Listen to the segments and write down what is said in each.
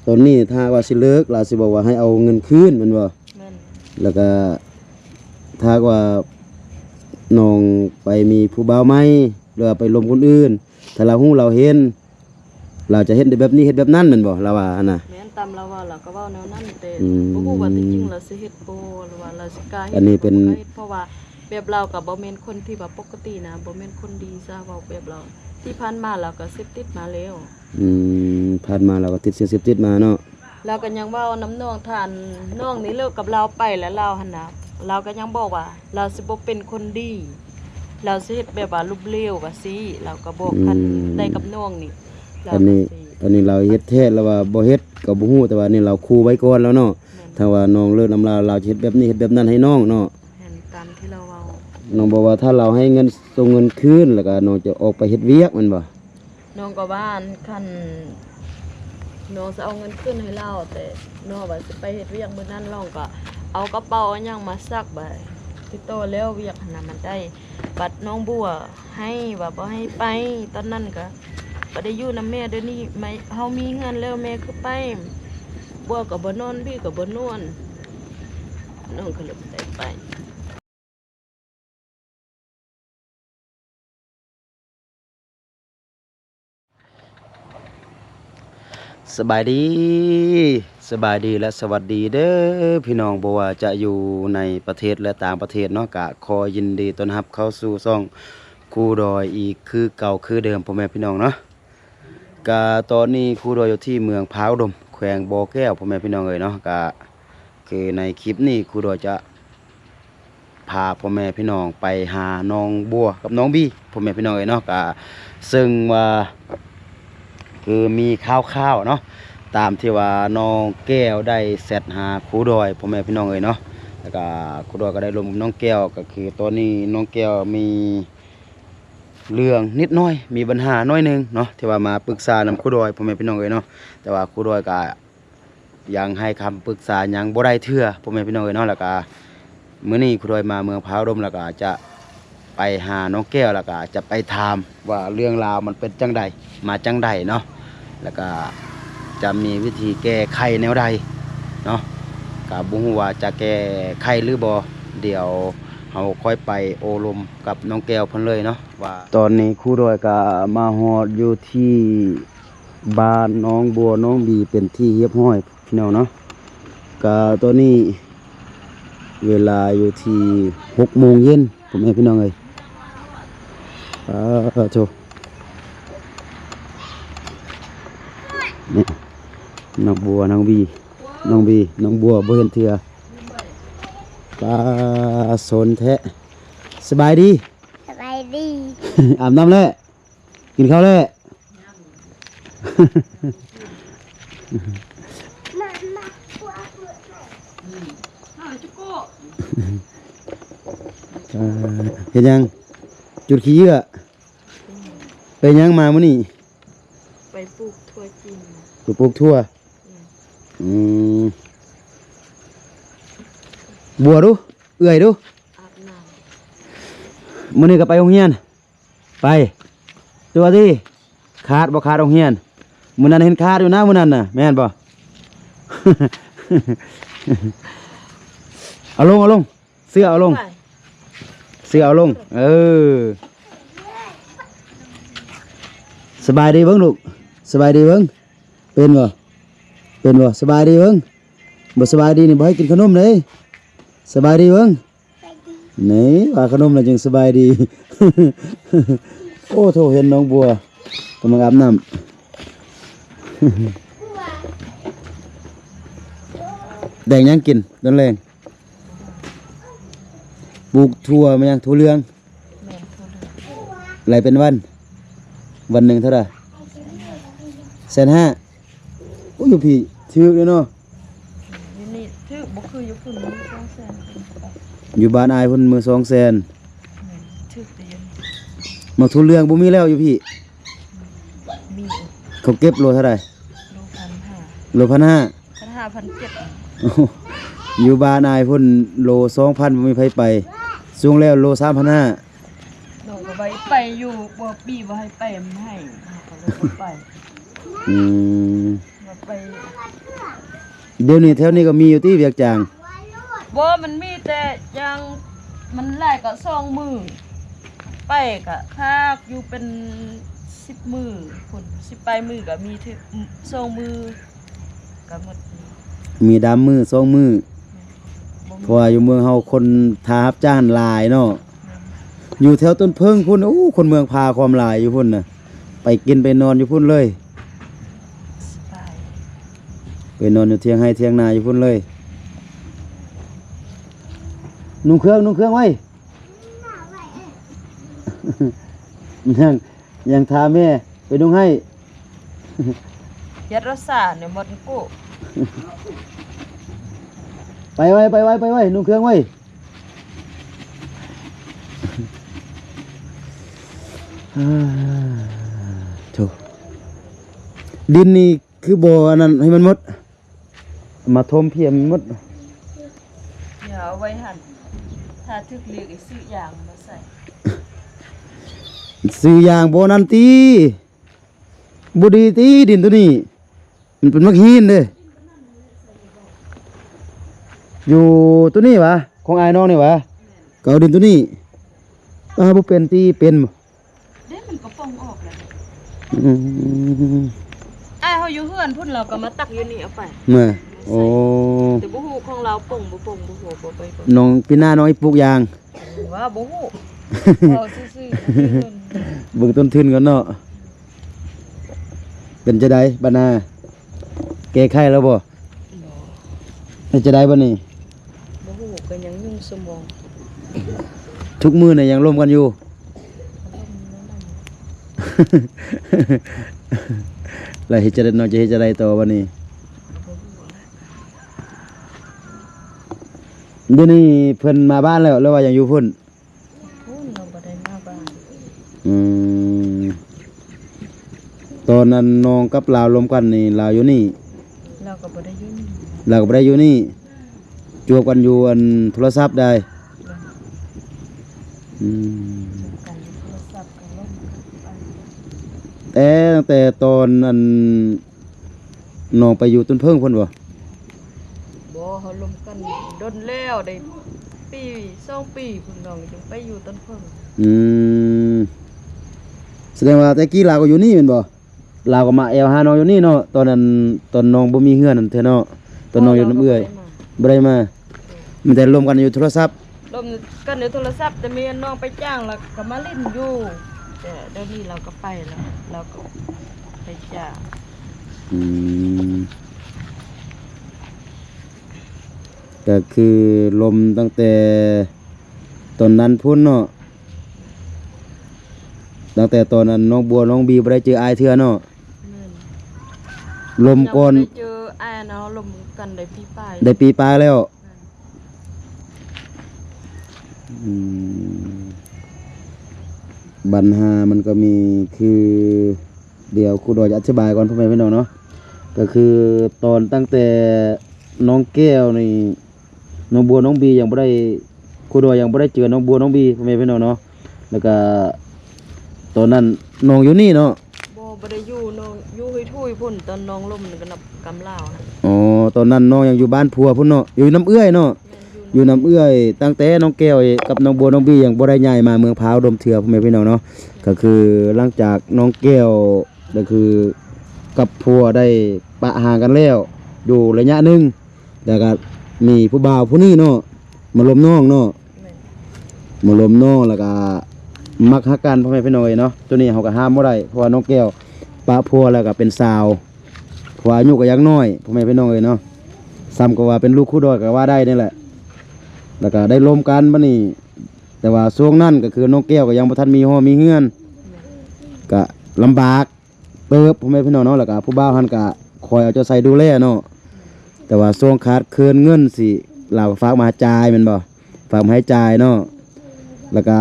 ตอนนี้ถ้าว่าสิเลิกเราสิบอกว่าให้เอาเงินคืนแม่นบ่แล้วก็ถ้าว่าน้องไปมีผู้บ่าวใหม่หรือว่าไปลมคนอื่นถ้าเราฮู้เราเห็นเราจะเฮ็ดได้แบบนี้เฮ็ดแบบนั้นแม่นบ่เราว่าน่ะแม่นตามเราว่าเราก็เว้าแนวนั้นแต่บ่ฮู้ว่าจริงๆเราสิเฮ็ดบ่หรือว่าเราสิกล้าเฮ็ดอันนี้เป็นเพราะว่าแบบเราก็บ่แม่นคนที่ว่าปกตินะบ่แม่นคนดีซะเว้าแบบเราที่ผ่านมาเราก็เสพติดมาแล้วผ่านมาเราก็ติดเสพติดมาเนาะเราก็ยังเว้าน้ำน้องท่านน้องนี่เลิกกับเราไปแล้วเราหั่นน่ะเราก็ยังบอกว่าเราสิบ่เป็นคนดีเราสิเฮ็ดแบบว่ารูปเลวว่าสิเราก็บอกคันได้กับน้องนี่อันนี้เราเฮ็ดแท้แล้วว่าบ่เฮ็ดก็บ่ฮู้แต่ว่านี่เราคู่ไว้ก่อนแล้วเนาะถ้าว่าน้องเลิกนำเราจะเฮ็ดแบบนี้เฮ็ดแบบนั้นให้น้องเนาะเห็นตามที่เราเว้าน้องบอกว่าถ้าเราให้เงินส่งเงินคืนแล้วก็น้องจะออกไปเฮ็ดเวียกมันบ่น้องก็ว่าคันน้องจะเอาเงินคืนให้เราแต่น้องว่าสิไปเฮ็ดเวียกมื้อนั้นน้องก็เอากระเป๋าอันหยังมาซักใบติดต่อแล้วเวียกหั่นน่ะมันได้บัดน้องบัวให้ว่าบ่ให้ไปตอนนั้นก็บ่ได้อยู่นำแม่เดี๋ยวนี้ไม่เฮามีเงินแล้วแม่คือไปบัวก็บ่นอนพี่ก็บ่นอนน้องก็เลยบ่ได้ไปสบายดีและสวัสดีเด้อพี่น้องบ่ว่าจะอยู่ในประเทศและต่างประเทศเนาะก็ขอยินดีต้อนรับเข้าสู่ช่องครูดอยอีกคือเก่าคือเดิมพ่อแม่พี่น้องเนาะก็ตอนนี้ครูดอยอยู่ที่เมืองพร้าวดมแขวงบ่อแก้วพ่อแม่พี่น้องเอ้ยเนาะก็คือในคลิปนี้ครูดอยจะพาพ่อแม่พี่น้องไปหาน้องบัวกับน้องบี้พ่อแม่พี่น้องเอ้ยเนาะก็ซึ่งว่าคือมีข้าวๆเนาะตามที่ว่าน้องแก้วได้เซตหาครูดอยพ่อแม่พี่น้องเอ้ยเนาะแล้วก็ครูดอยก็ได้ลงกับน้องแก้วก็คือตอนนี้น้องแก้วมีเรื่องนิดน้อยมีปัญหาน้อยนึงเนาะที่ว่ามาปรึกษานำครูดอยพ่อแม่พี่น้องเอ้ยเนาะแต่ว่าครูดอยก็ยังให้คำปรึกษายังบ่ได้เทื่อพ่อแม่พี่น้องเอ้ยเนาะแล้วก็มื้อนี้ครูดอยมาเมืองพร้าวดมแล้วก็จะไปหาน้องแก้วแล้วก็จะไปถามว่าเรื่องราวมันเป็นจังใดมาจังใดเนาะแล้วก็จะมีวิธีแก้ไขแนวใดเนาะกับบุ้งว่าจะแก้ไขหรือบ่เดี๋ยวเราค่อยไปโอลมกับน้องแก้วเพิ่นเลยเนาะว่าตอนนี้ครูดอยก็มาฮอดอยู่ที่บ้านน้องบัวน้องบีเป็นที่เรียบร้อยพี่น้องเนาะก็ตอนนี้เวลาอยู่ที่6 โมงเย็นผมให้พี่น้องเอ้ยโชนี่น้องบัวน้องบีน้องบัวบ่เห็นเถื่อปลาสนแท้สบายดี อาบน้ำแล้วกินข้าวแล้วเห็นยังจุดขี้เยื่อไปยังมามื้อนี้ไปปลูกทั่วจีนปลูกทั่วบัวดูเอื่อยดูอาบน้ำมื้อนี้ก็ไปโรงเรียนไปตัวที่ขาดบ่ขาดโรงเรียนมื้อนั้นเห็นขาดอยู่นะมื้อนั้นน่ะแม่นบ่ เอาลงเสื้อเอาลงสบายดีเบิ่งลูกสบายดีเบิ่งเป็นบ่สบายดีเบิ่งบ่สบายดีนี่บ่ให้กินขนมเลยสบายดีเบิ่งนี่ว่าขนมแล้วจึงสบายดี โอ้โธ่เห็นน้องบัวกำลังอาบน้ำ แดงยังกินตอนแรงปลูกถั่วมันยังถั่วเหลืองอะไรเป็นวันหนึ่งเท่าไหร่150,000โอ้ยอยู่พี่ถือเลยเนาะอยู่นี่ถือบ่คืออยู่พุ่นมือ200,000อยู่บ้านอายพุ่นมือ200,000ถือแต่ยังมาถั่วเหลืองบ่มีแล้วอยู่พี่มีเขาเก็บโลเท่าไหร่โล 1,500 1,700อยู่บ้านอายพุ่นโล 2,000บ่มีไผไปสูงแล้วโล 3,500น้องก็ไปอยู่บ่ปีบ่ให้ไปมันให้ก็เลยบ่ไปว่า ไป เดี๋ยวนี้แถวนี้ก็มีอยู่ที่เวียกจาง บ่มันมีแต่ยังมันไล่ก็2มื้อไปก็พากอยู่เป็น10มื้อพุ่น10ปลายมื้อก็มีถึง2มื้อก็หมด มีดามมือสองมือ บ่ เพราะว่าอยู่เมืองเฮาคนทารับจ้างหลายเนาะอยู่แถวต้นเพิงพุ่นโอ้คนเมืองพาความหลายอยู่พุ่นน่ะไปกินไปนอนอยู่พุ่นเลย สบาย ไปนอนอยู่เทียงให้เทียงนาอยู่พุ่นเลยนุ่งเครื่องไว้ ยังทาแม่ไปนุ่งให้ เฮ็ดรสชาติเนี่ยหมดกู ไปไว้นุ่งเครื่องไว้โถดินนี่คือบ่ออันนั้นให้มันหมด มาทมเพียมนหมด อย่าเอาไว้หั่นถ้าทึกเรียกไอ้ซื้อยางมาใส่ ซื้ออย่างบ่นั่นตีบ่ดีตีดินตัวนี้ มันเป็นมักหินเด้อยู่ตัวนี้วะของอายน้องนี่วะก็เอาดินตัวนี้บ่เป็นตีเป็นบ่ เด้มันก็ป่องออกแล้ว อืม อ้ายเฮาอยู่เฮือนพุ่นเราก็มาตักอยู่นี่เอาไป มาโอ้ แต่บ่ฮู้ของเราป่งบ่ป่งบ่ฮู้บ่ไปบ่ น้องพี่หน้าน้องไอ้ปลูกยาง ว่าบ่ฮู้เอาซื่อๆ เบิ่งต้นทุนก่อนเนาะเป็นจะได้บรรณาแก้ไขแล้วบ่เป็นจะได้บ่นี่ บ่ฮู้ก็ยังยุ่งสมอง ทุกมื้อน่ะยังร่วมกันอยู่ แล้วเฮ็ดจะได้น้องจะเฮ็ดจะได้ต่อบัดนี้เดี๋ยวนี้เพิ่นมาบ้านแล้วหรือว่ายังอยู่พุ่น พุ่นเราบ่ได้มาบ้าน อืมตอนนั้นน้องกับลาวรวมกันนี่ลาวอยู่นี่ เราก็บ่ได้อยู่นี่ ลาวก็บ่ได้อยู่นี่จวบกันอยู่อันโทรศัพท์ได้อืม กันโทรศัพท์กันลงไป แต่ตั้งแต่ตอนอันน้องไปอยู่ต้นเพิ่งพุ่นบ่ บ่เฮาลมกันดนแล้วได้ปี2ปีพุ่นน้องจึงไปอยู่ต้นเพิ่ง อืมแสดงว่าแต่กี้ลาวก็อยู่นี่แม่นบ่ลาวก็มาแอวหาน้องอยู่นี่เนาะตอนนั้นตอนน้องบ่มีเฮือนนั่นเถอะเนาะตอนน้องอยู่น้ำเอื้อยบ่ได้มามันแต่รวมกันอยู่โทรศัพท์ ลมกันในโทรศัพท์แต่มีน้องไปจ้างแล้วก็มาเล่นอยู่แต่เดี๋ยวนี้เราก็ไปแล้วเราก็ไปจ้าง อืมก็คือลมตั้งแต่ตอนนั้นพุ่นเนาะตั้งแต่ตอนนั้นน้องบัวน้องบีบ่ได้เจออายเทื่อเนาะ นั่น ลมก่อน ยังบ่ได้เจออ้ายเนาะลมกันได้พี่ปลาย ได้ปีปลายแล้วอืมปัญหามันก็มีคือเดี๋ยวครูดอยจะอธิบายก่อนพ่อแม่พี่น้องเนาะก็คือตอนตั้งแต่น้องแก้วนี่น้องบัวน้องบียังบ่ได้ครูดอยยังบ่ได้เจอน้องบัวน้องบีพ่อแม่พี่น้องเนาะแล้วก็ตอนนั้นน้องอยู่นี่เนาะ บ่ได้อยู่น้องอยู่ให้ทุยพุ่นตอนน้องลมนี่ก็นับกำลาวหั่น อ๋อตอนนั้นน้องยังอยู่บ้านผัวพุ่นเนาะอยู่น้ำเอื้อยเนาะ แม่น อ อยู่ ยู่น้ำเอื้อยตั้งแต่น้องแก้วกับน้องบัวน้องบียังบ่ได้ย้ายมาเมืองพร้าวดมเถื่อพ่อแม่พี่น้องเนาะก็คือหลังจากน้องแก้วก็คือกับผัวได้ปะห่างกันแล้วอยู่ระยะหนึงแล้วก็มีผู้บ่าวผู้นี้เนาะมาลมน้องเนาะ แม่น มาลมน้องแล้วก็มักฮักกันพ่อแม่พี่น้องเนาะตัวนี้เฮาก็ห้ามบ่ได้เพราะว่าน้องแก้วปะผัวแล้วก็เป็นสาวผัวอายุก็ยังน้อยพ่อแม่พี่น้องเนาะซ้ำก็ว่าเป็นลูกคู่ดอยก็ว่าได้นี่แหละ แล้วก็ได้ร่วมกันบัดนี้ แต่ว่าช่วงนั้นก็คือน้องแก้วก็ยังบ่ทันมีห้อมีเฮือนก็ลำบากเติบพ่อแม่พี่น้องเนาะแล้วก็ผู้บ่าวหันก็คอยเอาใจใส่ดูแลเนาะแต่ว่าช่วงขาดเคินเงินสิเราก็ฝากมาจ่ายแม่นบ่ฝากมาให้จ่ายเนาะแล้วก็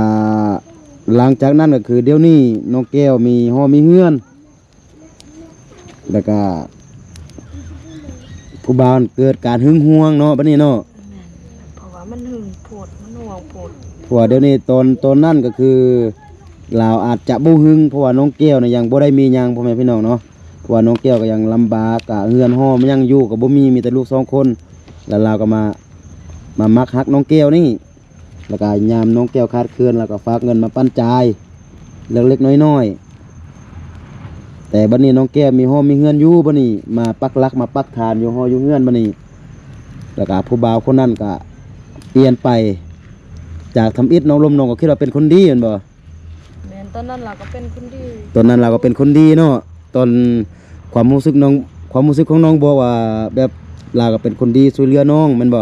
หลังจากนั้นก็คือเดี๋ยวนี้น้องแก้วมีห้อมีเฮือนแล้วก็ผู้บ่าวเกิดการหึงหวงเนาะบัดนี้เนาะ แม่นเพราะว่ามันหึงโพดมันห่วงโพด เพราะว่าเดี๋ยวนี้ตอนนั้นก็คือเราอาจจะบ่หึงเพราะว่าน้องแก้วเนี่ยยังบ่ได้มีหยังพ่อแม่พี่น้องเนาะเพราะ ว่าน้องแก้วก็ยังลำบากกะเฮือนห้อมยังอยู่ก็บ่มีแต่ลูก2คนแล้วเราก็มามักฮักน้องแก้วนี่แล้วก็ยามน้องแก้วขาดเคือนแล้วก็ฝากเงินมาปั้นจ่ายเล็กๆน้อยๆแต่บัดนี้น้องแก้วมีห้อมีเฮือนอยู่บัดนี้มาปักหลักมาปักฐานอยู่ห้ออยู่เฮือนบัดนี้แล้วก็ผู้บ่าวคนนั้นก็เปลี่ยนไปจากทำอิฐน้องลมน้องก็คิดว่าเป็นคนดีแม่นบ่ แม่นตอนนั้นเราก็เป็นคนดี ตอนนั้นเราก็เป็นคนดีเนาะตอนความรู้สึกของน้องบอกว่าแบบเราก็เป็นคนดีช่วยเหลือน้องแม่นบ่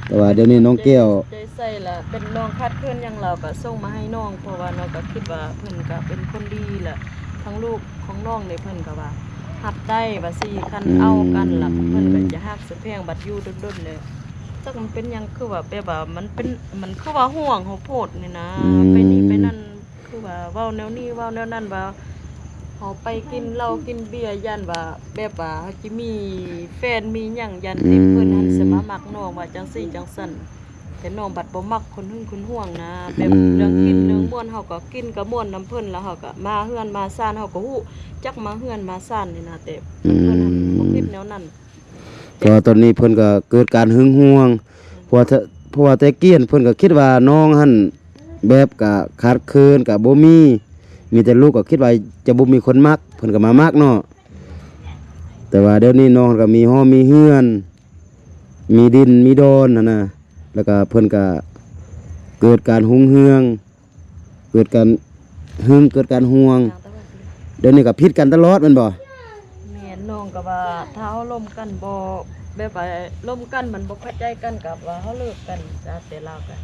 แต่ว่าเดี๋ยวนี้น้องแก้ว ใจใส่ละเป็นน้องคาดเคลื่อนหยังเราก็ส่งมาให้น้องเพราะว่าน้องก็คิดว่าเพิ่นก็เป็นคนดีแหละทั้งลูกของน้องนี่เพิ่นก็ว่ารับได้ว่าสิคันเอากันล่ะเพิ่นก็จะฮักสิแพงบัดอยู่ดนๆเลยจักมันเป็นหยังคือว่าแบบว่ามันคือว่าห่วงเขาโพดนี่นะไปนี่ไปนั่นคือว่าเว้าแนวนี้เว้าแนวนั้นว่าเขาไปกินเหล้ากินเบียร์ยันว่าแบบว่าเขาสิมีแฟนมีหยังยันที่เพิ่นหันสิมามักน้องว่าจังซี่จังซั่นแต่น้องบัดบ่มักคนหึงคนห่วงนะแบบเรื่องกินเรื่องม่วนเฮาก็กินก็ม่วนนำเพิ่นแล้วเฮาก็มาเฮือนมาซ่านเฮาก็ฮู้จักมาเฮือนมาซ่านนี่นะแต่เพิ่นหันบ่คิดแนวนั้น ก็ตอนนี้เพิ่นก็เกิดการหึงหวงเพราะว่าแต่เกี้ยนเพิ่นก็คิดว่าน้องหั่นแบบก็ขาดเคินก็บ่มีแต่ลูกก็คิดว่าจะบ่มีคนมักเพิ่นก็มามักเนาะแต่ว่าเดี๋ยวนี้น้องก็มีห้อมีเฮือน มีดินมีดอนนั่นน่ะแล้วก็เพิ่นก็เกิดการหุงเฮืองเกิดการเกิดการห่วงเดี๋ยวนี้ก็ผิดกันตลอดแม่นบ่ แม่น้องก็ว่าถ้าเฮาล้มกันบ่แบบว่าล้มกันมันบ่เข้าใจกันกับว่าเฮาเลิกกันจ้าแต่เราก็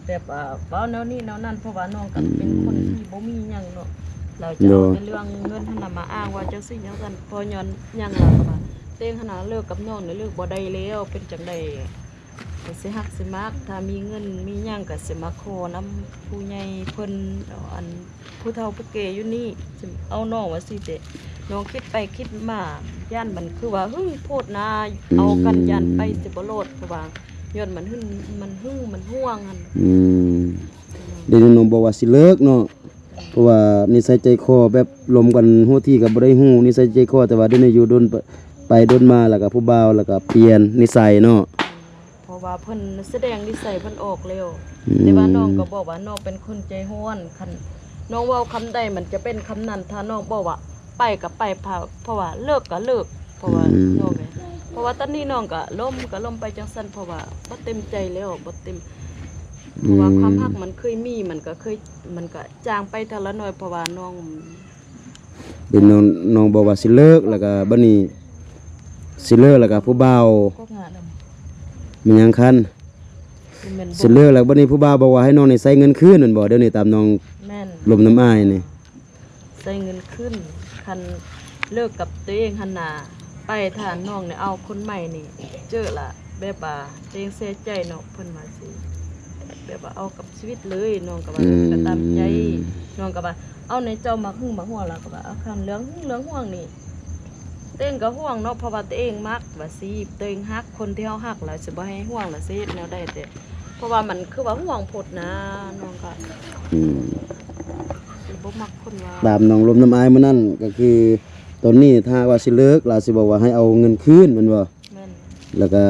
แบบว่าเว้าแนวนี้แนวนั้นเพราะว่าน้องก็เป็นคนที่บ่มีหยังเนาะเราจะเอาแต่เรื่องเงินหั่นน่ะมาอ้างว่าจังซี่จังซั่นพอย้อนหยังล่ะก็ว่าเต็งขนาดเลิกกับน้องนี่เลิกบ่ได้แล้วเป็นจังได๋ก็สิฮักสิมักถ้ามีเงินมีหยังก็สิมาขอนํผู้ใหญ่เพิ่นอันผู้เฒ่าผู้แก่อยู่นี่สิเอาน้องว่าสิเด้ น้องคิดไปคิดมาย่านมันคือว่าโพดนาเอากันยันไปสิบ่โลดเพราะว่าย้อนมันมันห่วงหั่น เดี๋ยวนี้น้องบอกว่าสิเลิกเนาะเพราะว่านิสัยใจคอแบบลมกันหัวที่ก็บ่ได้ฮู้นิสัยใจคอแต่ว่าเดี๋ยวนี้อยู่โดนไปโดนมาแล้วก็ผู้บ่าวแล้วก็เปลี่ยนนิสัยเนาะ เพราะว่าเพิ่นแสดงนิสัยเพิ่นออกเร็วแต่ว่าน้องก็บอกว่าน้องเป็นคนใจร้อนคันน้องเว้าคำใดมันจะเป็นคำนั้นถ้าน้องบอกว่าไปก็ไปเพราะว่าเลิกก็เลิกเพราะว่าน้องไงเพราะว่าตอนนี้น้องก็ล้มไปจังซั่นเพราะว่าบ่เต็มใจแล้วบ่เต็มเพราะว่าความรักมันเคยมีมันก็จางไปทีละน้อยเพราะว่าน้อง เดี๋ยวน้องบอกว่าสิเลิกแล้วก็บัดนี้สิเลิกแล้วก็ผู้บ่าว ก็งาน มันยังคันสิเลิกแล้วบัดนี้ผู้บ่าวบอกว่าให้น้องนี่ใช้เงินคืนนั่นบ่เดี๋ยวนี้ตามน้อง แม่น ลมน้ำอ้ายนี่ ใส่เงินขึ้นคันเลิกกับตัวเองหันหน้าไปถ้าน้องเนี่ยเอาคนใหม่นี่เจอละแบบว่าตัวเองเสียใจเนาะเพิ่นมาสิแบบว่าเอากับชีวิตเลยน้องก็ว่าก็ตามใจน้องก็ว่าเอาในเจ้ามาหึงมาห่วงแล้วก็ว่าเอาคันเรื่องห่วงนี่ตัวเองก็ห่วงเนาะเพราะว่าตัวเองมักว่าสิตัวเองฮักคนที่เฮาฮักแล้วสิบ่ให้ห่วงล่ะสิแนวใดแต่เพราะว่ามันคือว่าห่วงโพดนะน้องก็ บ่มักคนว่า ตามน้องลมน้ำอ้ายมื้อนั้นก็คือตอนนี้ถ้าว่าสิเลิกลาสิบอกว่าให้เอาเงินคืนแม่นบ่ แม่น แล้วก็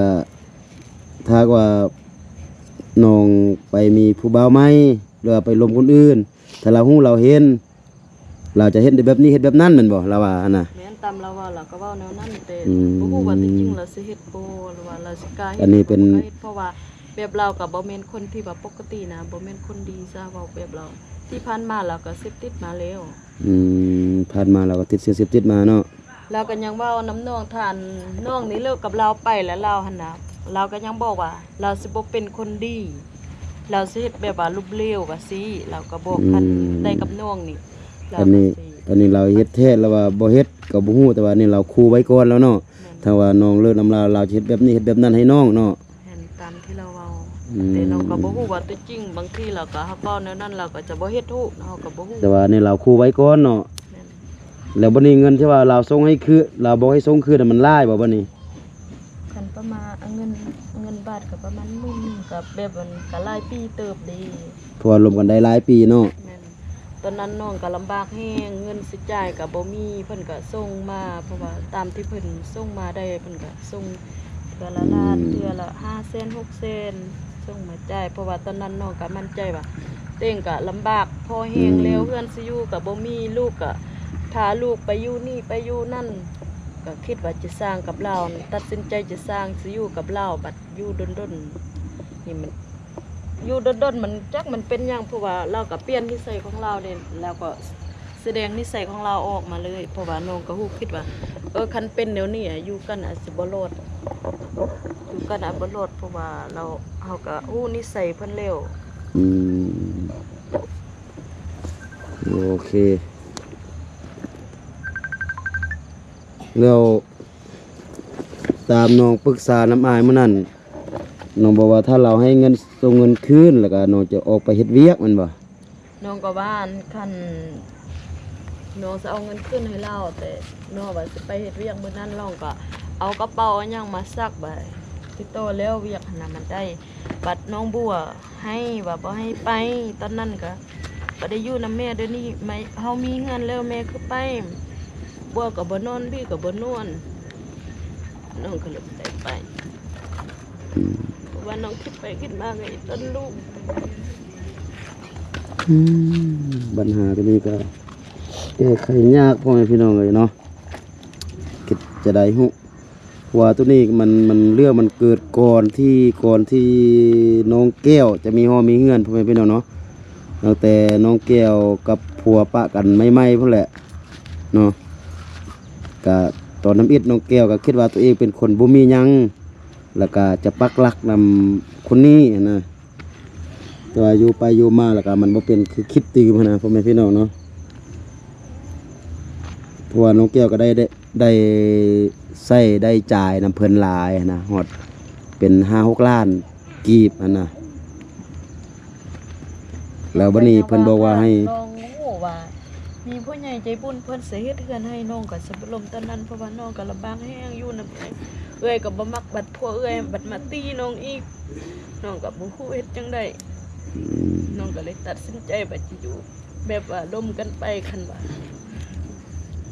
ถ้าว่าน้องไปมีผู้บ่าวใหม่หรือว่าไปลมคนอื่นถ้าเราฮู้เราเห็นเราจะเฮ็ดแบบนี้เฮ็ดแบบนั้นแม่นบ่เราว่าหั่นน่ะ แม่นตามเราว่าเราก็เว้าแนวนั้นแต่ อืม บ่ฮู้ว่าจริงๆเราสิเฮ็ดบ่หรือว่าเราสิกล้าเฮ็ด อันนี้เป็น บ่กล้าฮ็ดเพราะว่าแบบเราก็บ่แม่นคนที่ว่าปกตินะบ่แม่นคนดีซะเว้าแบบเราที่ผ่านมาเราก็เสพติดมาแล้ว ผ่านมาเราก็ติดเสพติดมาเนาะ เราก็ยังเว้าน้ำน้องท่านน้องนี่เลิกกับเราไปแล้วเราหั่นน่ะเราก็ยังบอกว่าเราสิบ่เป็นคนดี เราสิเฮ็ดแบบว่าลุบเลวว่าสิเราก็บอกคันได้กับน้องนี่เรา อัน ก็ นี้ สิ อันนี้เราเฮ็ดแท้แล้วว่าบ่เฮ็ดก็บ่ฮู้แต่ว่านี่เราคู่ไว้ก่อนแล้วเนาะ แม่น ถ้าว่าน้องเลิกนำเราจะเฮ็ดแบบนี้เฮ็ดแบบนั้นให้น้องเนาะ เห็นตามที่เราเว้า อืม แต่เราก็บ่ฮู้ว่าตัวจริงบางทีเราก็เฮาเว้าแนวนั้นเราก็จะบ่เฮ็ดฮู้เฮาก็บ่ฮู้ แต่ว่านี่เราคู่ไว้ก่อนเนาะ แม่น แล้วบัดนี้เงินที่ว่าเราส่งให้คือเราบ่ให้ส่งคืนน่ะมันหลายบ่บัดนี้ คันประมาณเอาเงินบาทก็ประมาณ10,000ก็แบบมันก็หลายปีเติบดี เพราะว่ารวมกันได้หลายปีเนาะ แม่น ตอนนั้นน้องก็ลำบากแฮงเงินสิจ่ายก็บ่มีเพิ่นก็ส่งมาเพราะว่าตามที่เพิ่นส่งมาได้เพิ่นก็ส่งเทื่อละล้านเทื่อละ5เซน6เซนส่งมาจ่ายเพราะว่าตอนนั้นน้องก็มั่นใจว่าเต้งก็ลำบากพอแฮงแล้วเฮือนสิอยู่ก็บ่มีลูกก็พาลูกไปอยู่นี่ไปอยู่นั่นก็คิดว่าจะสร้างกับเราตัดสินใจจะสร้างสิอยู่กับเราบัดอยู่ดนๆนี่มันอยู่ดนๆมันจักมันเป็นหยังเพราะว่าเราก็เปลี่ยนนิสัยของเราเด้แล้วก็แสดงนิสัยของเราออกมาเลยเพราะว่าน้องก็ฮู้คิดว่าคันเป็นแนวนี้อยู่กันอาจสิบ่รอดอยู่กันอาจบ่รอดเพราะว่าเฮาก็ฮู้นิสัยเพิ่นแล้ว อืมโอเคแล้วตามน้องปรึกษาน้ำอายมื้อนั้นน้องบอกว่าถ้าเราให้เงินส่งเงินคืนแล้วก็น้องจะออกไปเฮ็ดเวียกแมันบ่ น้องก็ว่าคันน้องจะเอาเงินคืนให้เราแต่น้องว่าสิไปเฮ็ดเวียกมื้อนั้นน้องก็เอากระเป๋าอันหยังมาซักไว้ติดต่อแล้วเวียกหันน่ะมันได้บัดน้องบัวให้ว่าบ่ให้ไปตอนนั้นก็บ่ได้อยู่นำแม่เดี๋ยวนี้ไม่เฮามีเงินแล้วแม่คือไปบัวก็บ่นอนพี่ก็บ่นอนน้องก็เลยบ่ได้ไปเพราะว่าน้องคิดไปคิดมาไงต้นลูก ปัญหาตัวนี้ก็แก้ไขยากพ่อแม่พี่น้องเลยเนาะคิดจะได้ฮู้ว่าตัวนี้มันเรื่องมันเกิดก่อนที่น้องแก้วจะมีมีเงื่อนพ่อแม่พี่น้องเนาะตั้งแต่น้องแก้วกับผัวปะกันไม่พุ่นแหละเนาะก็ตอนน้ำอิดน้องแก้วก็คิดว่าตัวเองเป็นคนบ่มีหยังแล้วก็จะปักหลักนำคนนี้นะแต่ว่าอยู่ไปอยู่มาแล้วก็มันบ่เป็นคือคิดตื่มนะพ่อแม่พี่น้องเนาะเพราะว่าน้องแก้วก็ได้ใส่ได้จ่ายนำเพิ่นหลายนะฮอดเป็น5-6 ล้านกีบนะแล้วบัดนี้เพิ่นบอกว่าให้น้องฮู้ว่ามีผู้ใหญ่ใจบุญเพิ่นสิเฮ็ดเฮือนให้น้องก็สิบ่ล่มตอนนั้นเพราะว่าน้องก็ลำบากแฮงอยู่นำเอ้ยก็บ่มักบัดพวกเอ้ยบัดมาตีน้องอีกน้องก็บ่ฮู้เฮ็ดจังได๋น้องก็เลยตัดสินใจว่าจะอยู่แบบว่าร่วมกันไปคันว่า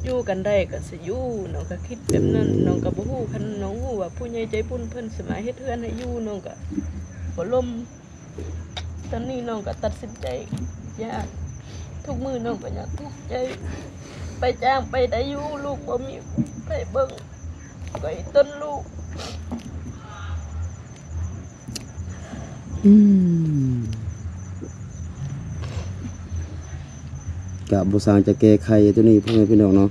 อยู่กันได้ก็สิอยู่น้องก็คิดแบบนั้นน้องก็บ่ฮู้คันน้องฮู้ว่าผู้ใหญ่ใจบุญเพิ่นสิมาเฮ็ดเฮือนให้อยู่น้องก็บ่ล่มตอนนี้น้องก็ตัดสินใจยากทุกมื้อน้องก็อยากทุกข์ใจไปจ้างไปได้อยู่ลูกบ่มีไปเบิ่งก็อีต้นลูกกับบุษางจะแก้ไขตัวนี้พ่อแม่พี่น้องเนาะ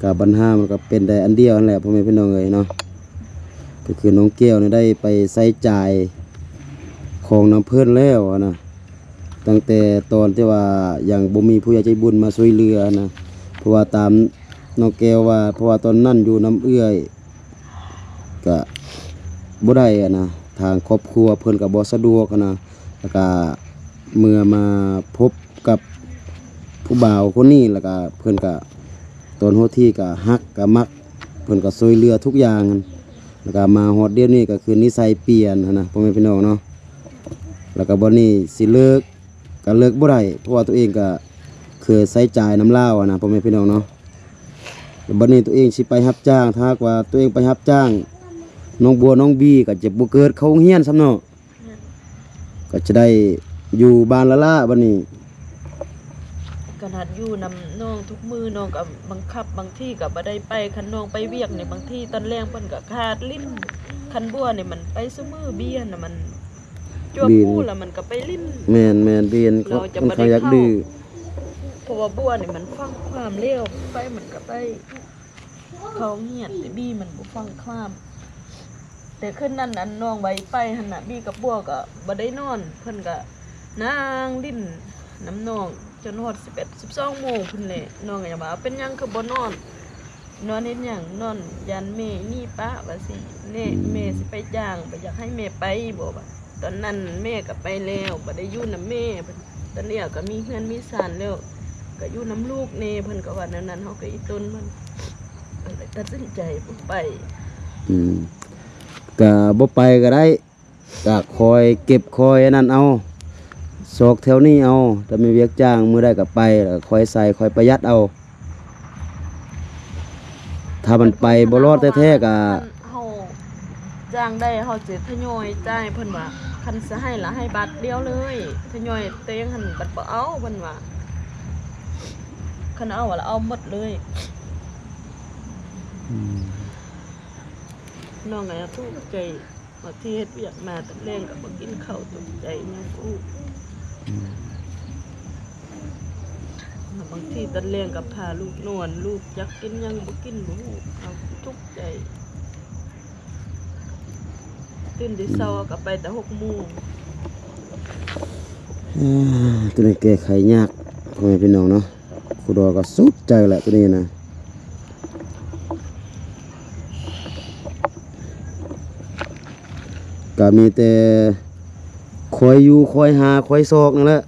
กับปัญหามันก็เป็นได้อันเดียวนั่นแหละพ่อแม่พี่น้องเลยเนาะก็คือน้องแก้วเนี่ยได้ไปใช้จ่ายของน้ำเพิ่นแล้วนะตั้งแต่ตอนที่ว่าอย่างบ่มีผู้ใหญ่ใจบุญมาช่วยเหลือนะเพราะว่าตามน้องแก้วว่าเพราะว่าตอนนั้นอยู่น้ำเอื้อยก็บ่ได้นะทางครอบครัวเพิ่นก็บ่สะดวกนะแล้วก็เมื่อมาพบกับผู้บ่าวคนนี้แล้วก็เพิ่นก็ตอนโหที่ก็ฮักก็มักเพิ่นก็ช่วยเหลือทุกอย่างแล้วก็มาฮอดเดี๋ยวนี้ก็คือนิสัยเปลี่ยนนะพ่อแม่พี่น้องเนาะแล้วก็บ่นี้สิเลิกก็เลิกบ่ได้เพราะว่าตัวเองก็เคยใช้จ่ายน้ำลาวนะพ่อแม่พี่น้องเนาะแล้วบัดนี้ตัวเองสิไปรับจ้างถ้าหากว่าตัวเองไปรับจ้างน้องบัวน้องบีก็จะบ่เกิดเข้าโรงเรียนซ้ำเนาะก็จะได้อยู่บ้านละบัดนี้ขนาดอยู่นำน้องทุกมือน้องก็บังคับบางที่ก็บ่ได้ไปคันน้องไปเวียกเนี่ยบางที่ตอนแรงเพิ่นก็ขาดลิ้นคันบัวเนี่ยมันไปซุมื้อเบี้ยน่ะมันจวบคู่แล้วมันก็ไปลิ้นแม่นเบียนเขาอยากดื้อเพราะว่าบัวเนี่ยมันฟังความเร็วไปมันก็ไปเขาเหียดแต่บี้มันบ่ฟังความแต่ขึ้นนั่นอันน้องไว้ไปหั่นน่ะบี้กับบัวก็บ่ได้นอนเพิ่นก็นางลิ้นน้ำน้องจนฮอด11-12 โมงพุ่นแหละน้องก็อย่าว่าเป็นหยังคือบ่นอนเฮ็ดหยังนอนยันแม่นี่ป้าว่าสิแม่สิไปจ้างบ่อยากให้แม่ไปบ่ว่าตอนนั้นแม่ก็ไปแล้วบ่ได้อยู่นำแม่ตอนนี้ก็มีเฮือนมีศาลแล้วก็อยู่นำลูกแน่เพิ่นก็ว่าแนวนั้นเฮาก็อีต้นมันก็เลยตัดสินใจบ่ไปก็บ่ไปก็ได้ก็คอยเก็บคอยนั่นเอา ซอกแถวนี้เอาถ้ามีเวียกจ้างมื้อใดก็ไปแล้วก็ค่อยใส่ค่อยประหยัดเอา ถ้ามันไปบ่รอดแท้ๆก็ เฮาจ้างได้เฮาสิทยอยจ่ายเพิ่นว่าคันสิให้ละให้บัตรเดียวเลยทยอยเตงหันบัตรบ่เอาเพิ่นว่าคันเอาว่าละเอาหมดเลยน้องก็ทุกข์ใจว่าที่เฮ็ดเวียกมาแต่แรงก็บ่กินข้าวตกใจแม่กูบางทีตอนแรงก็พาลูกนอนลูกอยากกินหยังบ่กินบ่เอาทุกข์ใจตื่นแต่เช้าก็ไปแต่6:00 น ตัวนี้แก้ไขยากพ่อแม่พี่น้องเนาะครูดอก็สุดใจแหละตัวนี้นะก็มีแต่คอยอยู่คอยหาคอยซอกนั่นแหละ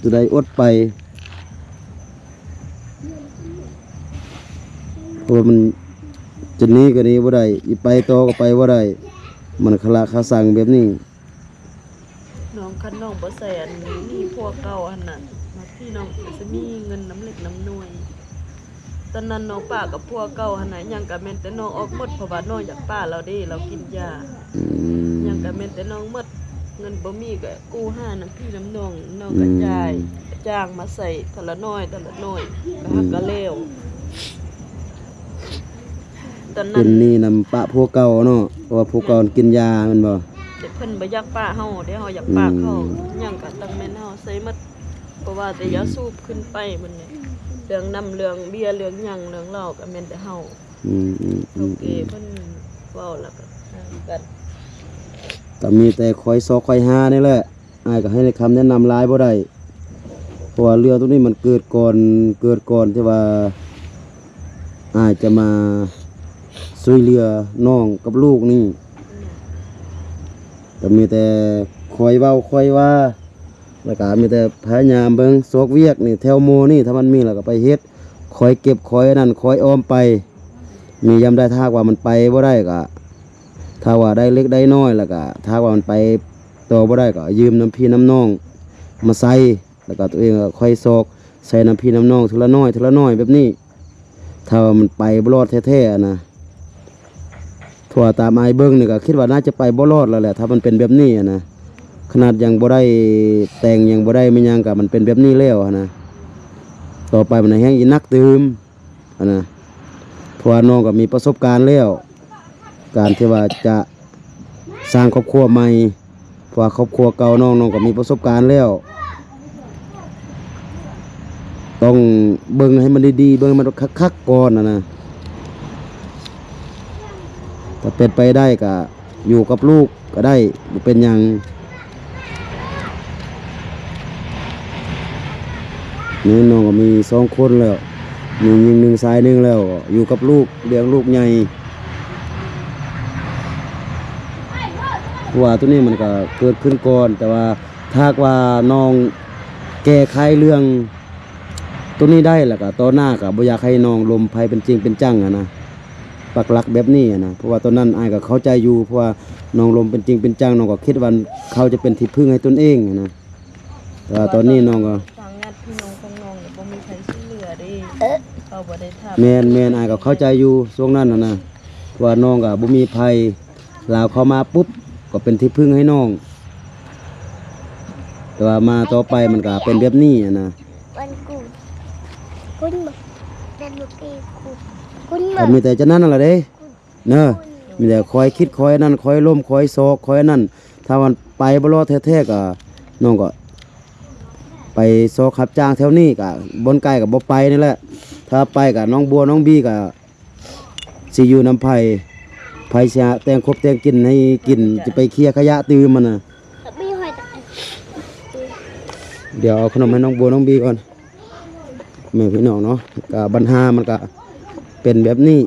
ตัวใดอดไปเพราะว่ามันจะหนี้ก็หนี้บ่ได้อีไปต่อก็ไปบ่ได้มันคละคาสั่งแบบนี้ น้องคันน้องบ่ใส่อันนี้มีพวกเก่าอันนั้นมาที่น้องสิมีเงินน้ำเล็กน้ำน้อยตอนนั้นน้องป้ากับพวกเก่าหั่นน่ะยังก็แม่นแต่น้องออกหมดเพราะว่าน้องอยากป้าเราเด้เรากินยายังก็แม่นแต่น้องหมดเงินบ่มีก็กู้หาน้ำพี่น้ำน้องน้องก็จ่ายจ้างมาใส่ทีละน้อยก็หักก็แล้วตอนนั้ เป็น นนี่นำปะพวกเก่าเนาะเพราะว่าพวกเก่ากินยาแมันบ่ แต่เพิ่นบ่อยากป้าเฮาเดี๋ยวเฮาอยากป้าเขายังก็ต้องแม่นเฮาใส่หมดเพราะว่าแต่ยาสูบขึ้นไปมันนี่เรื่องน้ำเรื่องเบียร์เรื่องหยังเรื่องเหล้าก็แม่นแต่เฮา โอเคเพิ่นเว้าแล้วก็กัน ก็มีแต่คอยซอกคอยหานี่แหละอ้ายก็ให้คำแนะนำหลายบ่ได้เพราะว่าเรื่องตรงนี้มันเกิดก่อนที่ว่าอ้ายจะมาช่วยเหลือน้องกับลูกนี่ก็มีแต่คอยเว้าคอยว่าแล้วก็มีแต่พยายามเบิ่งซอกเวียกนี่แถวโมนี่ถ้ามันมีแล้วก็ไปเฮ็ดคอยเก็บคอยนั่นคอยอ้อมไปมียามได้ถ้าว่ามันไปบ่ได้ก็ถ้าว่าได้เล็กได้น้อยแล้วก็ถ้าว่ามันไปต่อบ่ได้ก็ยืมน้ำพี่น้ำน้องมาใส่แล้วก็ตัวเองก็ค่อยซอกใส่น้ำพี่น้ำน้องทีละน้อยแบบนี้ถ้าว่ามันไปบ่รอดแท้ๆนะทั่วตามอ้ายเบิ่งนี่ก็คิดว่าน่าจะไปบ่รอดแล้วแหละถ้ามันเป็นแบบนี้นะขนาดยังบ่ได้แต่งยังบ่ได้ไม่ยังก็มันเป็นแบบนี้แล้วนะต่อไปมันแห้งอีนักตืมนะเพราะว่าน้องก็มีประสบการณ์แล้วการที่ว่าจะสร้างครอบครัวใหม่เพราะว่าครอบครัวเก่าน้องก็มีประสบการณ์แล้วต้องเบิ่งให้มันดีๆเบิ่งให้มันคักๆก่อนนะถ้าเป็นไปได้ก็อยู่กับลูกก็ได้บ่เป็นหยังนี่น้องก็มี2 คนแล้วมียิง1ชาย1แล้วอยู่กับลูกเลี้ยงลูกใหญ่เพราะว่าตัวนี้มันก็เกิดขึ้นก่อนแต่ว่าถ้าว่าน้องแก้ไขเรื่องตัวนี้ได้แล้วก็ต่อหน้าก็บ่อยากให้น้องลมไผเป็นจริงเป็นจังนะปักหลักแบบนี้นะเพราะว่าตอนนั้นอ้ายก็เข้าใจอยู่เพราะว่าน้องลมเป็นจริงเป็นจังน้องก็คิดว่าเขาจะเป็นที่พึ่งให้ตนเองนะแต่ว่าตอนนี้น้องก็ ทางญาติพี่น้องของน้องเนี่ยบ่มีใครช่วยเหลือเด้เขาบ่ได้ทำ แม่นอ้ายก็เข้าใจอยู่ช่วงนั้นนะเพราะว่าน้องก็บ่มีภัยลาวเข้ามาปุ๊บก็เป็นที่พึ่งให้น้องแต่ว่ามาต่อไปมันก็เป็นแบบนี้นะ วันกูคุณบอกเป็นลูกเองคุณบ ก็ อก มีแต่จะนั่นนั่นแหละเด้เนอะมีแต่คอยคิดคอยนั่นคอยล้มคอยซอกคอยนั่นถ้ามันไปบ่รอดแท้ๆก็น้องก็ไปซอกขับจ้างแถวนี้ก็บนไกลก็บ่ไปนี่แหละถ้าไปก็น้องบัวน้องบี้ก็สิอยู่น้ำไผสิหาแต่งครบแต่งกินให้กินจะไปเคลียร์ขยะตื้มมันน่ะ ไม่หอยตาย เดี๋ยวเอาขนมให้น้องบัวน้องบี้ก่อนแม่พี่น้องเนาะก็ปัญหามันก็เป็นแบบนี้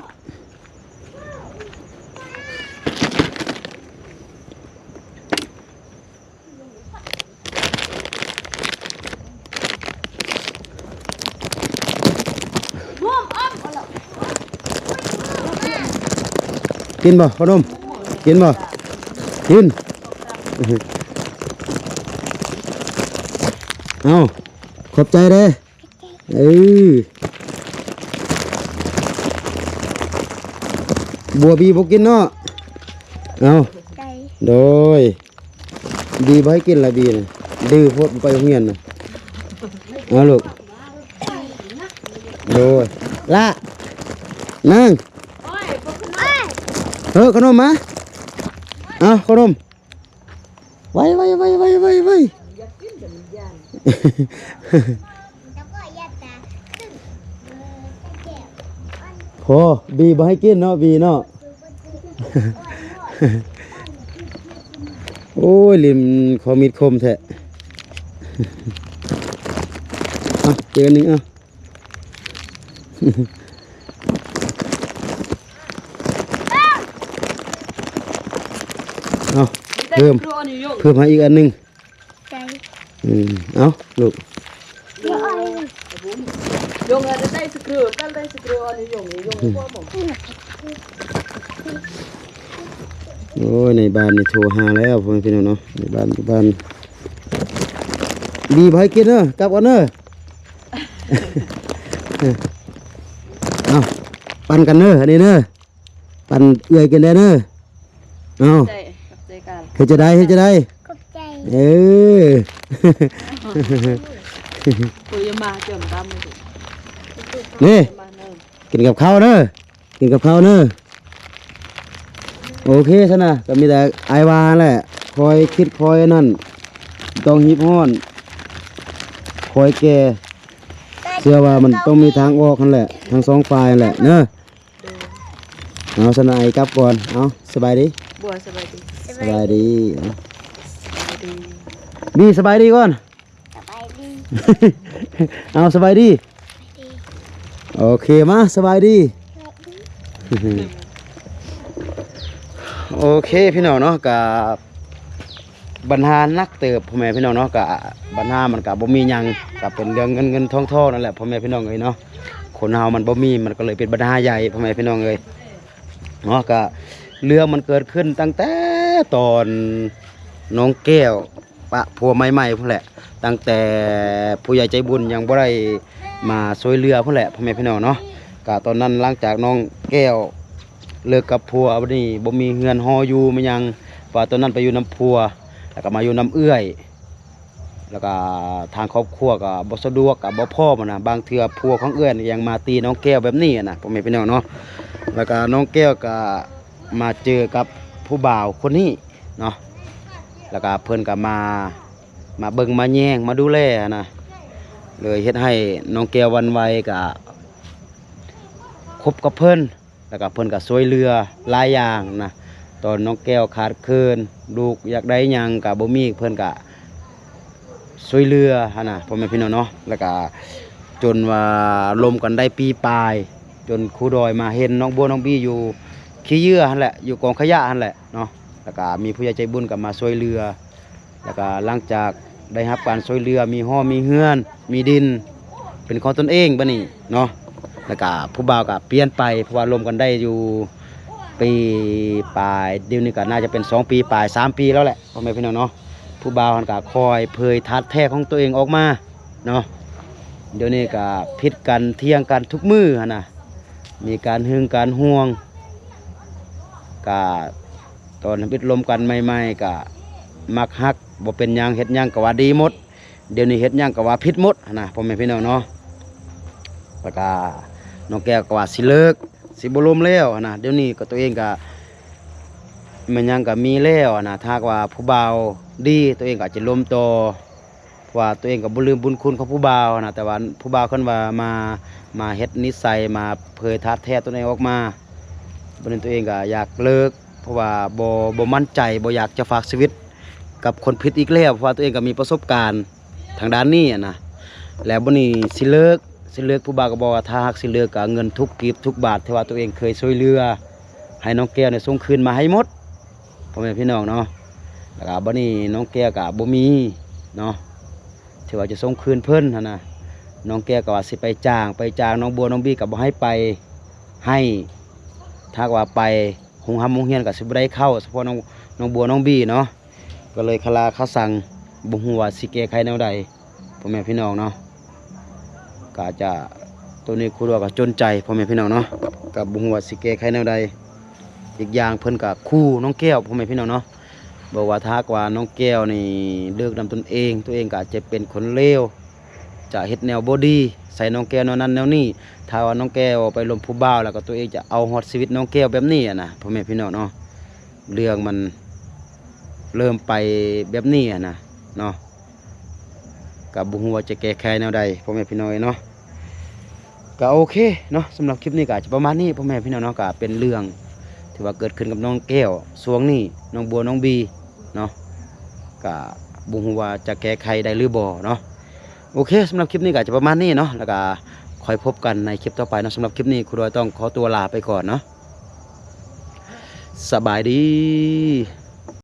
กินบ่ขนมกินบ่กิน เอาขอบใจเด้อเออบัวบีบ่กินเนาะเอา ใจ โดยบีบ่ให้กินละบีน่ะดื้อโพดไปโรงเรียนน่ะเอาลูกโดยละนั่ง โอ้ยพวกคุณ เอ้ย ขนมมาเอาขนมไว้ อยากกินแต่มันยาน แล้วก็ยัดตาขึ้นแก้ว โหบีบ่ให้กินเนาะบีเนาะ โอ้ยลิมขอมีดคมแท้เอาเจอหนึ่งเอาเอา เพิ่ม ครัวนี่ยง เพิ่มให้อีกอันหนึ่ง ใจ เอาลูก เดี๋ยวเอา ยงอะไรได้สกรูตั้งได้สกรูอันนี้ยงนี่ยงพวกผม โอ้ยในบ้านนี่โทรหาแล้วพ่อแม่พี่น้องเนาะในบ้านบีบ่ให้กินเนอะกลับก่อนเนอะ เอาปั่นกันเนอะอันนี้เนอะปั่นเอื่อยกันได้เนอะเอา ใจกับใจกัน เฮ็ดจะได้ ขอบใจ เออ ปุยมาเจิมตามเลย นี่ มาเนิ่ม กินกับข้าวเนอะกินกับข้าวเนอะโอเคซะนะก็มีแต่ไอวาแหละคอยคิดคอยนั่นต้องหิบห้อนคอยแก่เชื่อว่ามันต้องมีทางออกนั่นแหละทั้งสองฝ่ายนั่นแหละเนอะเอาสนะไอกลับก่อนเอาสบายดี บัวสบายดี สบายดีเอา สบายดี บีสบายดีก่อน สบายดี เอาสบายดี ดี โอเคมาสบายดี สบายดี โอเคพี่น้องเนาะกับบรรหานักเติบพ่อแม่พี่น้องเนาะกับบรรหามันกับบ่มีหยังกับเป็นเรื่องเงินทองนั่นแหละพ่อแม่พี่น้องเอ้ยเนาะคนเฮามันบ่มีมันก็เลยเป็นปัญหาใหญ่พ่อแม่พี่น้องเอ้ยเนาะก็เรื่องมันเกิดขึ้นตั้งแต่ตอนน้องแก้วปะผัวใหม่ๆพุ่นแหละตั้งแต่ผู้ใหญ่ใจบุญยังบ่ได้มาช่วยเหลือพุ่นแหละพ่อแม่พี่น้องเนาะก็ตอนนั้นหลังจากน้องแก้วเลิกกับผัวบัดนี้บ่มีเฮือนฮออยู่มันยังว่าตอนนั้นไปอยู่น้ำผัวแล้วก็มาอยู่น้ำเอื้อยแล้วก็ทางครอบครัวก็บ่สะดวกก็บ่พอมันนะบางเทื่อผัวของเอื้อยนี่ยังมาตีน้องแก้วแบบนี้นะพ่อแม่พี่น้องเนาะแล้วก็น้องแก้วก็มาเจอกับผู้บ่าวคนนี้เนาะแล้วก็เพิ่นก็มาเบิ่งมาแย่งมาดูแลนะเลยเฮ็ดให้น้องแก้วหวันไหวก็คบกับเพิ่นแล้วก็เพิ่นก็ช่วยเหลือหลายอย่างนะตอนน้องแก้วขาดเคินลูกอยากได้หยังก็บ่มีเพิ่นก็ช่วยเหลือหั่นน่ะพ่อแม่พี่น้องเนาะแล้วก็จนว่าลมกันได้ปีปลาย จนครูดอยมาเห็นน้องบัวน้องบี้อยู่ขี้เยื่อหั่นแหละอยู่กองขยะหั่นแหละเนาะแล้วก็มีผู้ใหญ่ใจบุญก็มาช่วยเหลือแล้วก็หลังจากได้รับการช่วยเหลือมีห้อมีเฮือนมีดินเป็นของตนเองบัดนี้เนาะแล้วก็ผู้บ่าวก็เปลี่ยนไปเพราะว่าลมกันได้อยู่ปีปลายเดี๋ยวนี้ก็น่าจะเป็น2 ปีปลาย3 ปีแล้วแหละพ่อแม่พี่น้องเนาะผู้บ่าวมันก็คอยเผยทัดแท้ของตัวเองออกมาเนาะเดี๋ยวนี้ก็ผิดกันเที่ยงกันทุกมื้อหั่นน่ะมีการหึงการห่วงก็ตอนพิดลมกันใหม่ๆก็มักฮักบ่เป็นหยังเฮ็ดหยังก็ว่าดีหมดเดี๋ยวนี้เฮ็ดหยังก็ว่าผิดหมดหั่นน่ะพ่อแม่พี่น้องเนาะแล้วก็น้องแก้วก็ว่าสิเลิกสิบ่ลมแล้วหั่นน่ะเดี๋ยวนี้ก็ตัวเองก็มันยังก็มีแล้วหั่นน่ะถ้าหากว่าผู้บ่าวดีตัวเองก็อาจจะลมต่อเพราะว่าตัวเองก็บ่ลืมบุญคุณของผู้บ่าวนะแต่ว่าผู้บ่าวเพิ่นว่ามาเฮ็ดนิสัยมาเผยทัดแท้ตัวเองออกมาบัดนี้ตัวเองก็อยากเลิกเพราะว่าบ่มั่นใจบ่อยากจะฝากชีวิตกับคนผิดอีกแล้วเพราะว่าตัวเองก็มีประสบการณ์ทางด้านนี้อะนะแล้วบัดนี้สิเลิกผู้บ่าวก็บอกว่าถ้าหากสิเลิกก็เงินทุกกีบทุกบาทที่ว่าตัวเองเคยช่วยเหลือให้น้องแก้วเนี่ยส่งคืนมาให้หมดพ่อแม่พี่น้องเนาะแล้วก็บัดนี้น้องแก้วก็บ่มีเนาะที่ว่าจะส่งคืนเพิ่นหั่นน่ะน้องแก้วก็ว่าสิไปจ้างน้องบัวน้องบี้ก็บ่ให้ไปให้ถ้าว่าไปหุงหำหุงเฮียนก็สิบ่ได้เข้าเฉพาะน้องบัวน้องบี้เนาะก็เลยคลาเขาสั่งบ่ฮู้ว่าสิแก้ไขแนวใดพ่อ พ่อแม่พี่น้องเนาะก็อาจจะตัวนี้ครูว่าก็จนใจพ่อแม่พี่น้องเนาะกับบุหัวาสิแก้ไขแนวใดอีกอย่างเพิ่นกับคู่น้องแก้วพ่อแม่พี่น้องเนาะบอกว่าถ้ากว่าน้องแก้วนี่เลือกนำตนเองตัวเองก็อาจจะเป็นคนเลวจะเฮ็ดแนวบ่ดีใส่น้องแก้วแนวนั้นแนวนี้ถ้าว่าน้องแก้วไปลมผู้บ่าวแล้วก็ตัวเองจะเอาฮอดชีวิตน้องแก้วแบบนี้นะพ่อแม่พี่น้องเนาะเรื่องมันเริ่มไปแบบนี้นะเนาะกับบุหัวาจะแก้ไขแนวใดพ่อแม่พี่น้องเนาะก็โอเคเนาะสำหรับคลิปนี้ก็อาจจะประมาณนี้พ่อแม่พี่น้องเนาะก็เป็นเรื่องที่ว่าเกิดขึ้นกับน้องแก้วช่วงนี้น้องบัวน้องบีเนาะก็บุหัวาจะแก้ไขได้หรือบ่เนาะโอเคสำหรับคลิปนี้ก็อาจจะประมาณนี้เนาะแล้วก็คอยพบกันในคลิปต่อไปเนาะสำหรับคลิปนี้ครูดอยต้องขอตัวลาไปก่อนเนาะสบายดี